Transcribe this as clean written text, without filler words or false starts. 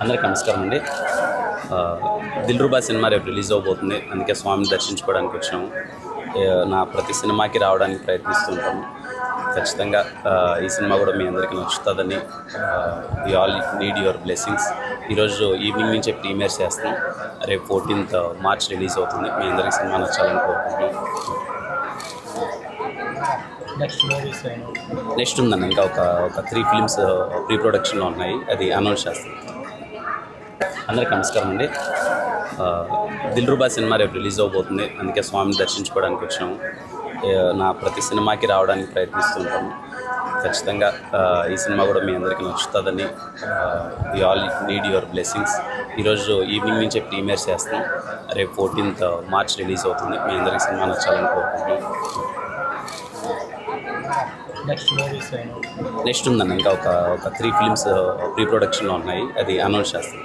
అందరికీ నమస్కారం అండి. దిల్రుబా సినిమా రేపు రిలీజ్ అవబోతుంది. అందుకే స్వామిని దర్శించుకోవడానికి వచ్చాము. నా ప్రతి సినిమాకి రావడానికి ప్రయత్నిస్తుంటాము. ఖచ్చితంగా ఈ సినిమా కూడా మీ అందరికీ నచ్చుతుందని we all need your blessings. ఈరోజు ఈవినింగ్ నుంచే ప్రీమియర్స్ చేస్తున్నాం. రేపు 14th మార్చ్ రిలీజ్ అవుతుంది. మీ అందరికీ సినిమా నచ్చాలని కోరుకుంటున్నాం. నెక్స్ట్ ఉందన్న ఇంకా ఒక 3 ఫిలిమ్స్ ప్రీ ప్రొడక్షన్లో ఉన్నాయి. అది అనౌన్స్ చేస్తాం. అందరికీ నమస్కారం అండి. దిల్రుబా సినిమా రేపు రిలీజ్ అవబోతుంది. అందుకే స్వామిని దర్శించుకోవడానికి వచ్చాము. నా ప్రతి సినిమాకి రావడానికి ప్రయత్నిస్తుంటాము. ఖచ్చితంగా ఈ సినిమా కూడా మీ అందరికీ నచ్చుతుందని we all need your blessings. ఈరోజు ఈవినింగ్ నుంచే ప్రీమియర్స్ చేస్తున్నాం. రేపు 14th మార్చ్ రిలీజ్ అవుతుంది. మీ అందరికీ సినిమా నచ్చాలని కోరుకుంటున్నాం. నెక్స్ట్ ఉందన్న ఇంకా ఒక 3 ఫిలిమ్స్ ప్రీ ప్రొడక్షన్లో ఉన్నాయి. అది అనౌన్స్ చేస్తాం.